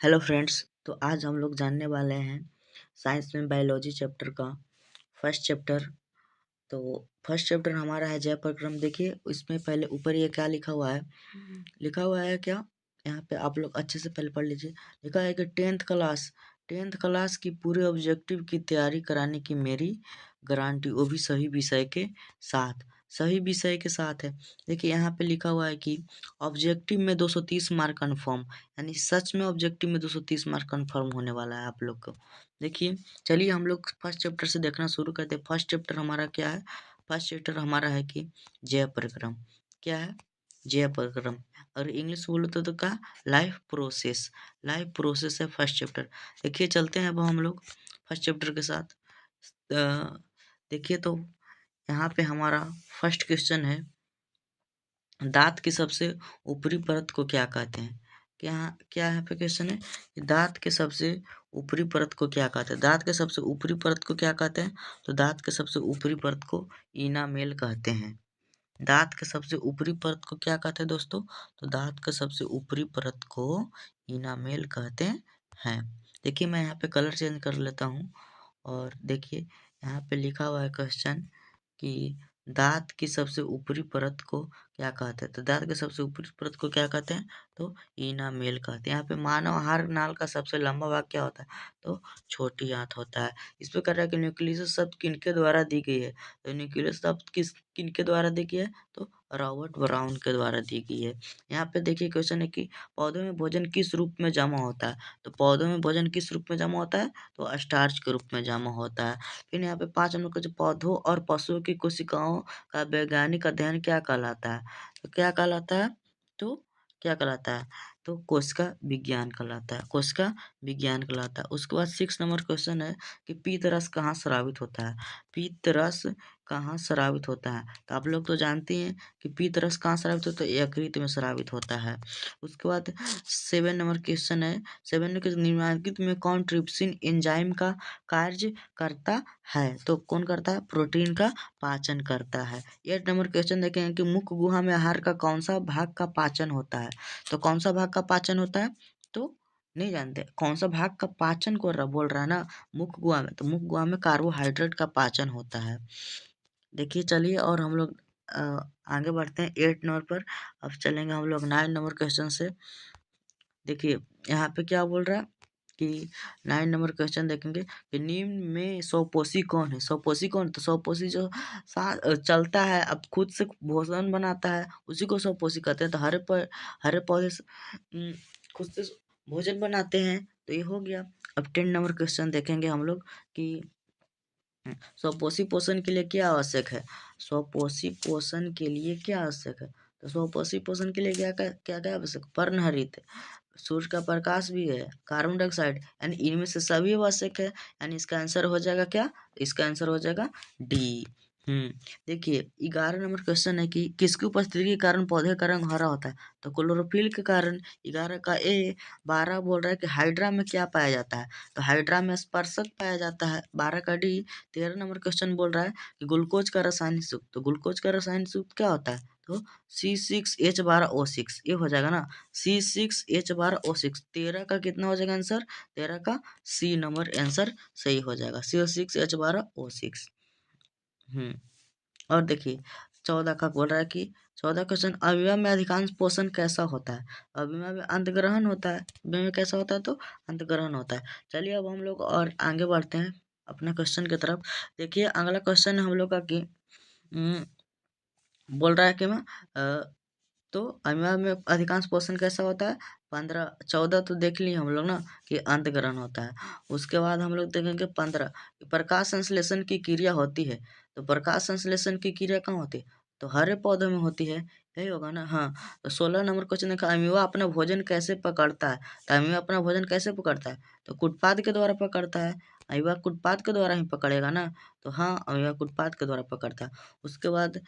Hello friends, तो आज हम लोग जानने वाले हैं साइंस में बायोलॉजी चैप्टर का फर्स्ट चैप्टर। तो फर्स्ट चैप्टर हमारा है जय प्रक्रम। देखिए इसमें पहले ऊपर ये क्या लिखा हुआ है, लिखा हुआ है क्या, यहाँ पे आप लोग अच्छे से पहले पढ़ लीजिए। लिखा है कि टेंथ क्लास की पूरे ऑब्जेक्टिव की तैयारी कराने की मेरी गारंटी, वो भी सही विषय के साथ। सही विषय के साथ है। देखिए यहाँ पे लिखा हुआ है कि ऑब्जेक्टिव में 230 मार्क कन्फर्म, यानी सच में ऑब्जेक्टिव में 230 मार्क कन्फर्म होने वाला है आप लोग को। देखिए चलिए हम लोग फर्स्ट चैप्टर से देखना शुरू करते हैं। फर्स्ट चैप्टर हमारा क्या है? फर्स्ट चैप्टर हमारा है कि जय प्रक्रम। क्या है? जय प्रक्रम। और इंग्लिश बोलो तो क्या? लाइफ प्रोसेस है फर्स्ट चैप्टर। देखिए चलते हैं अब हम लोग फर्स्ट चैप्टर के साथ। देखिए तो यहाँ पे हमारा फर्स्ट क्वेश्चन है, दांत की सबसे ऊपरी परत को क्या कहते हैं? क्या क्या यहाँ पे क्वेश्चन है कि दांत के सबसे ऊपरी परत को क्या कहते हैं? दांत के सबसे ऊपरी परत को क्या कहते हैं? तो दांत के सबसे ऊपरी परत को इनामेल कहते हैं। दांत के सबसे ऊपरी परत को क्या कहते हैं दोस्तों? तो दांत के सबसे ऊपरी परत को इनामेल कहते हैं। देखिए मैं यहाँ पे कलर चेंज कर लेता हूँ और देखिए यहाँ पे लिखा हुआ है क्वेश्चन कि दांत की सबसे ऊपरी परत को क्या कहते हैं? तो दांत के सबसे ऊपरी परत को क्या कहते हैं? तो इनामेल कहते हैं। यहाँ पे मानव आहार नाल का सबसे लंबा भाग क्या होता है? तो छोटी आंत होता है। इस पे कर रहा है कि न्यूक्लियस शब्द किनके द्वारा दी गई है? तो न्यूक्लियस शब्द किनके द्वारा दी गई है? तो रॉबर्ट ब्राउन के द्वारा दी गई है। यहाँ पे देखिए क्वेश्चन है कि पौधों में भोजन किस रूप में जमा होता है? तो पौधों में भोजन किस रूप में जमा होता है? तो स्टार्च के रूप में जमा होता है। फिर यहाँ पे 5 नंबर का जो पौधों और पशुओं की कोशिकाओं का वैज्ञानिक अध्ययन क्या कहलाता है? तो क्या कहलाता है? तो क्या कहलाता है? तो कोशिका विज्ञान कहलाता है। कोशिका विज्ञान कहलाता है। उसके बाद 6 नंबर क्वेश्चन है कि पीत रस कहाँ स्रावित होता है? पीत रस कहाँ स्रावित होता है? तो आप लोग तो जानते हैं कि पीत रस कहाँ स्रावित होता है? यकृत में स्रावित होता है। उसके बाद 7 नंबर क्वेश्चन है, 7 नंबर के निम्नलिखित में कौन ट्रिप्सिन एंजाइम का कार्य करता है? तो कौन करता है? प्रोटीन का पाचन करता है। 8 नंबर क्वेश्चन देखेंगे कि मुख गुहा में आहार का कौन सा भाग का पाचन होता है? तो कौन सा भाग का पाचन होता है? तो नहीं जानते कौन सा भाग का पाचन को बोल रहा है ना, मुख गुहा में। तो मुख गुहा में कार्बोहाइड्रेट का पाचन होता है। देखिए चलिए और हम लोग आगे बढ़ते हैं 8 नंबर पर। अब चलेंगे हम लोग 9 नंबर क्वेश्चन से। देखिए यहाँ पे क्या बोल रहा है कि 9 नंबर क्वेश्चन देखेंगे कि निम्न में स्वपोषी कौन है? स्वपोषी कौन? तो स्वपोषी जो चलता है, अब खुद से भोजन बनाता है, उसी को स्वपोषी कहते हैं। तो हरे पौधे खुद से भोजन बनाते हैं, तो ये हो गया। अब 10 नंबर क्वेश्चन देखेंगे हम लोग कि स्वपोषी पोषण के लिए क्या आवश्यक है? स्वपोषी पोषण के लिए क्या आवश्यक है? तो स्वपोषी पोषण के लिए क्या क्या क्या आवश्यक? पर्णहरित, सूर्य का प्रकाश भी है, कार्बन डाइऑक्साइड, यानी इनमें से सभी आवश्यक है। यानी इसका आंसर हो जाएगा क्या? इसका आंसर हो जाएगा डी। देखिए 11 नंबर क्वेश्चन है कि किसकी उपस्थिति के कारण पौधे का रंग हरा होता है? तो क्लोरोफिल के कारण। 11 का ए। 12 बोल रहा है कि हाइड्रा में क्या पाया जाता है? तो हाइड्रा में स्पर्शक पाया जाता है। 12 का डी। 13 नंबर क्वेश्चन बोल रहा है कि ग्लूकोज का रासायनिक सूत्र। तो ग्लूकोज का रासायनिक सूत्र क्या होता है? तो C6H12O6। ये हो जाएगा ना, C6H12O6। 13 का कितना हो जाएगा आंसर? 13 का सी नंबर आंसर सही हो जाएगा, C6H12O6। और देखिए 14 का बोल रहा है कि 14 क्वेश्चन, अवीवा में अधिकांश पोषण कैसा होता है? अवीवा में अंतग्रहण होता है। अवीवा में कैसा होता है? तो अंतग्रहण होता है। चलिए अब हम लोग और आगे बढ़ते हैं अपने क्वेश्चन की तरफ। देखिए अगला क्वेश्चन है हम लोग का कि बोल रहा है कि तो अमीबा में अधिकांश पोषण कैसा होता है? 15 14 तो देख लिए हम लोग ना कि अंतःकरण होता है। उसके बाद हम लोग देखेंगे 15 प्रकाश संश्लेषण की क्रिया होती है। तो प्रकाश संश्लेषण की क्रिया कहाँ होती है? तो हरे पौधों में होती है। यही होगा ना। हाँ। तो 16 नंबर क्वेश्चन देखा, अमीबा अपना भोजन कैसे पकड़ता है? तो अमीबा अपना भोजन कैसे पकड़ता है? तो कुटपाद के द्वारा पकड़ता है। अमीबा कुटपाद के द्वारा ही पकड़ेगा ना। तो हाँ, अमीबा कुटपाद के द्वारा पकड़ता है। उसके बाद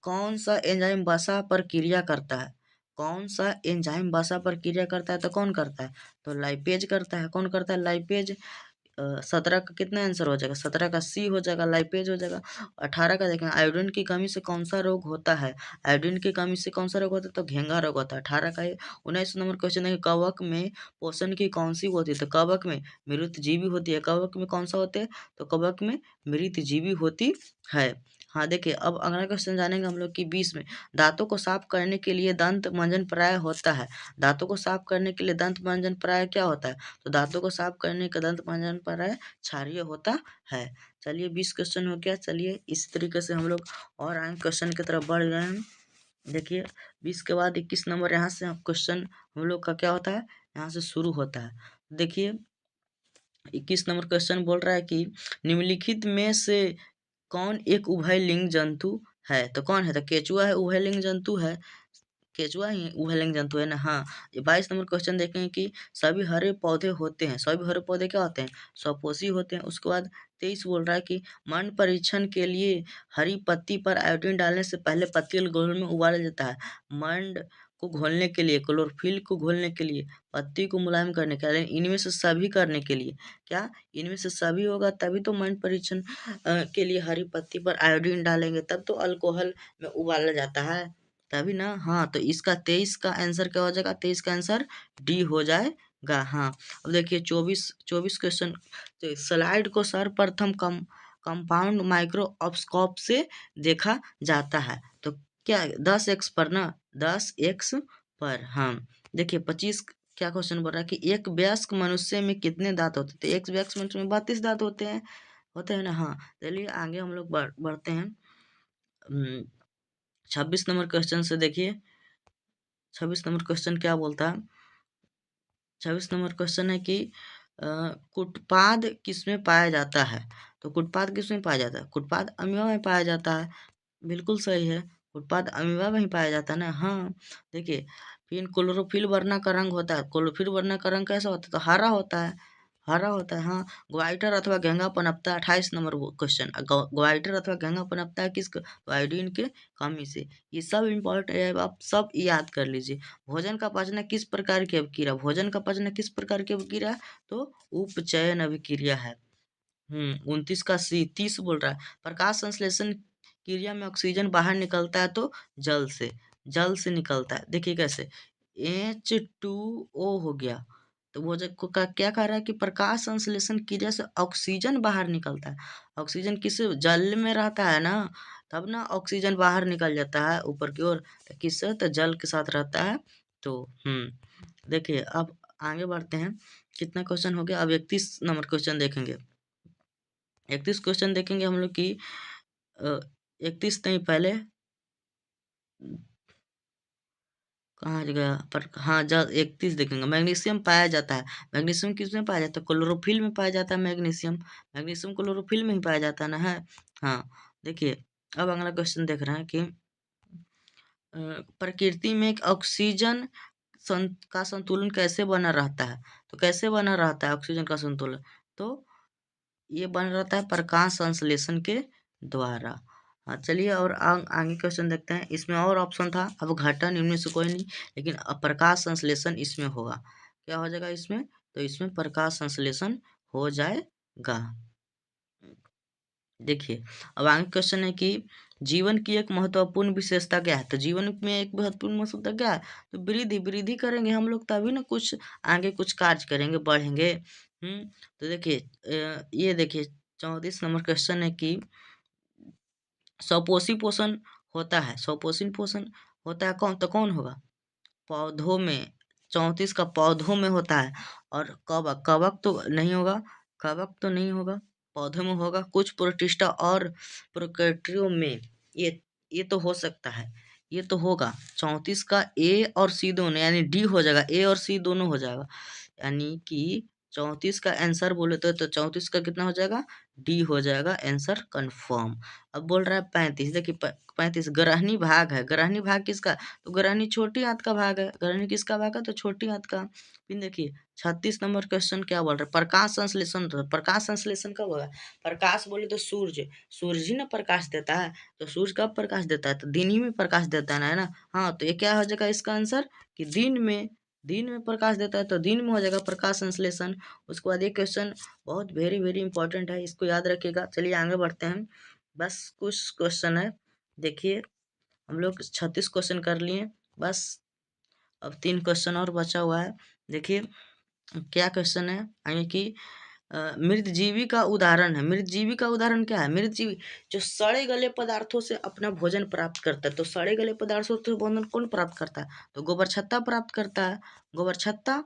कौन सा एंजाइम वसा पर क्रिया करता है? कौन सा एंजाइम वसा पर क्रिया करता है? तो कौन करता है? तो लाइपेज करता है। कौन करता है? लाइपेज। 17 का कितना आंसर हो जाएगा? 17 का सी हो जाएगा, लाइपेज हो जाएगा। 18 का देखें, आयोडीन की कमी से कौन सा रोग होता है? आयोडीन की कमी से कौन सा रोग होता है? तो घेंघा रोग होता है। 18 का ये 19 नंबर क्वेश्चन है, कवक में पोषण की कौन सी होती है? तो कवक में मृतजीवी होती है। कवक में कौन सा होते हैं? तो कवक में मृतजीवी होती है। हाँ देखिए, अब अगला क्वेश्चन जानेंगे हम लोग कि 20 में, दांतों को साफ करने के लिए दंत मंजन प्राय होता है। दांतों को साफ करने के लिए दंत मंजन प्राय क्या होता है? तो दांतों को साफ करने का दंत मंजन प्राय क्षारीय होता है। चलिए 20 क्वेश्चन हो गया। चलिए इस तरीके से हम लोग और आगे क्वेश्चन की तरफ बढ़ गए हैं। देखिए 20 के बाद 21 नंबर यहाँ से क्वेश्चन हम लोग का क्या होता है, यहाँ से शुरू होता है। देखिए 21 नंबर क्वेश्चन बोल रहा है कि निम्नलिखित में से कौन एक उभयलिंग जंतु है? तो कौन है? तो केचुआ है, उभयलिंग जंतु है। केचुआ ही उभयलिंग जंतु है ना। हाँ, ये 22 नंबर क्वेश्चन देखेंगे कि सभी हरे पौधे होते हैं। सभी हरे पौधे क्या होते हैं? स्वपोषी होते हैं। उसके बाद 23 बोल रहा है कि मंड परीक्षण के लिए हरी पत्ती पर आयोडीन डालने से पहले पत्ती को घोल में उबाला जाता है। मंड को घोलने के लिए, क्लोरोफिल को घोलने के लिए, पत्ती को मुलायम करने के लिए, इनमें से सभी करने के लिए, क्या इनमें से सभी होगा तभी तो मंड परीक्षण के लिए हरी पत्ती पर आयोडीन डालेंगे, तब तो अल्कोहल में उबाला जाता है, तभी ना। हाँ, तो इसका 23 का आंसर क्या हो जाएगा? 23 का आंसर डी हो जाएगा। हाँ, अब देखिए 24 क्वेश्चन, तो स्लाइड को सर्वप्रथम कंपाउंड माइक्रोस्कोप से देखा जाता है। तो क्या 10x पर ना, 10x पर। हाँ देखिए 25 क्या क्वेश्चन बोल रहा है कि एक वयस्क मनुष्य में कितने दांत होते हैं? तो एक वयस्क मनुष्य में 32 दांत होते हैं ना। हाँ, चलिए आगे हम लोग बढ़ते हैं। 26 नंबर क्वेश्चन से देखिए, 26 नंबर क्वेश्चन क्या बोलता है? 26 नंबर क्वेश्चन है कि कुटपाद किसमें पाया जाता है? तो कुटपाद किसमें पाया जाता है? कुटपाद अमीबा में पाया जाता है। बिल्कुल सही है, उत्पाद अमीबा में ही पाया जाता है ना। हाँ देखिए, फिर क्लोरोफिल वर्णा का रंग होता है। क्लोरोफिल वर्णा का रंग कैसा होता है? तो हरा होता है, हरा होता है। हाँ, ग्वाइटर अथवा घेंघा पनपता है। 28 नंबर वो क्वेश्चन, ग्वाइटर अथवा घेंघा पनपता है किस? तो आयोडीन के कमी से। ये सब इम्पोर्टेंट है, आप सब याद कर लीजिए। भोजन का पचना किस प्रकार की अभिक्रिया? भोजन का पचना किस प्रकार की अभिक्रिया? तो उपचयन अभिक्रिया है। 29 का सी 30 बोल रहा है, प्रकाश संश्लेषण क्रिया में ऑक्सीजन बाहर निकलता है तो जल से निकलता है। देखिए कैसे, H2O हो गया। तो वो क्या कह रहा है कि प्रकाश संश्लेषण क्रिया से ऑक्सीजन बाहर निकलता है। ऑक्सीजन किस जल में रहता है ना, तब ना ऑक्सीजन बाहर निकल जाता है ऊपर की ओर। तो किससे? तो जल के साथ रहता है। तो देखिए अब आगे बढ़ते हैं। कितना क्वेश्चन हो गया? अब 31 नंबर क्वेश्चन देखेंगे। 31 क्वेश्चन देखेंगे हम लोग की 31 नहीं, पहले कहाँ गया पर, हाँ जब 31 देखेंगे। मैग्नीशियम पाया जाता है। मैग्नीशियम किस में पाया जाता है? क्लोरोफिल में पाया जाता है मैग्नीशियम। मैग्नीशियम क्लोरोफिल में ही पाया जाता है ना। है हाँ, देखिए अब अगला क्वेश्चन देख रहे हैं कि प्रकृति में एक ऑक्सीजन का संतुलन कैसे बना रहता है? तो कैसे बना रहता है ऑक्सीजन का संतुलन? तो ये बन रहता है प्रकाश संश्लेषण के द्वारा। हाँ चलिए, और आगे क्वेश्चन देखते हैं। इसमें और ऑप्शन था, अब घटन इनमें से कोई नहीं, लेकिन अब प्रकाश संश्लेषण इसमें होगा। क्या हो जाएगा इसमें? तो इसमें प्रकाश संश्लेषण हो जाएगा। देखिए अब आगे क्वेश्चन है कि जीवन की एक महत्वपूर्ण विशेषता क्या है? तो जीवन में एक महत्वपूर्ण विशेषता क्या है? तो वृद्धि। वृद्धि करेंगे हम लोग तभी ना कुछ आगे कुछ कार्य करेंगे, बढ़ेंगे। तो देखिए ये देखिए 34 नंबर क्वेश्चन है कि स्वपोषी पोषण होता है। स्वपोषी पोषण होता है कौन? तो कौन होगा? पौधों में। 34 का पौधों में होता है। और कवक, कवक तो नहीं होगा, कवक तो नहीं होगा, पौधों में होगा। कुछ प्रोटिस्टा और प्रोकैरियोट्स में ये तो हो सकता है, ये तो होगा। 34 का ए और सी दोनों, यानी डी हो जाएगा, ए और सी दोनों हो जाएगा। यानी कि 34 का आंसर बोले तो 34 का कितना हो जाएगा? डी हो जाएगा आंसर कंफर्म। अब बोल रहा है 35। देखिए 35 ग्रहणी भाग है। ग्रहणी भाग किसका? तो ग्रहणी छोटी आंत का भाग है। ग्रहणी किसका भाग है? तो छोटी आंत का। फिर देखिए 36 नंबर क्वेश्चन क्या बोल रहा है? प्रकाश संश्लेषण। तो प्रकाश संश्लेषण कब होगा? प्रकाश बोले तो सूर्य, सूर्य ही ना प्रकाश देता है। तो सूर्य कब प्रकाश देता है? तो दिन ही में प्रकाश देता है ना। हाँ, तो ये क्या हो जाएगा इसका आंसर? कि दिन में। दिन में प्रकाश देता है तो दिन में हो जाएगा प्रकाश संश्लेषण। उसके बाद ये क्वेश्चन बहुत वेरी वेरी इंपॉर्टेंट है, इसको याद रखिएगा। चलिए आगे बढ़ते हैं, बस कुछ क्वेश्चन है। देखिए हम लोग 36 क्वेश्चन कर लिए, बस अब 3 क्वेश्चन और बचा हुआ है। देखिए क्या क्वेश्चन है, यानी कि मृतजीवी का उदाहरण है। मृतजीवी का उदाहरण क्या है? मृतजीवी जो सड़े गले पदार्थों से अपना भोजन प्राप्त करता है। तो सड़े गले पदार्थों से भोजन कौन प्राप्त करता है? तो गोबर छत्ता प्राप्त करता है। गोबर छत्ता,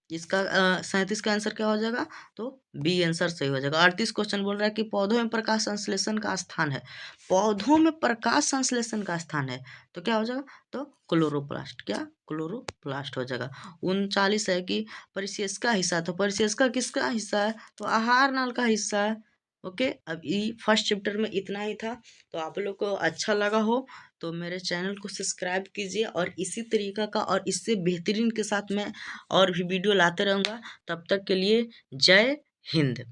इसका 37 का आंसर क्या हो जाएगा? तो बी आंसर सही हो जाएगा। 38 क्वेश्चन बोल रहा है कि पौधों में प्रकाश संश्लेषण का स्थान है। पौधों में प्रकाश संश्लेषण का स्थान है तो क्या हो जाएगा? तो क्लोरोप्लास्ट, क्या क्लोरोप्लास्ट हो जाएगा। 39 है कि परिशेष का हिस्सा, तो परिशेष का किसका हिस्सा है? तो आहार नाल का हिस्सा है। ओके, अब ये फर्स्ट चैप्टर में इतना ही था। तो आप लोग को अच्छा लगा हो तो मेरे चैनल को सब्सक्राइब कीजिए, और इसी तरीका का और इससे बेहतरीन के साथ मैं और भी वीडियो लाते रहूँगा। तब तक के लिए जय हिंद।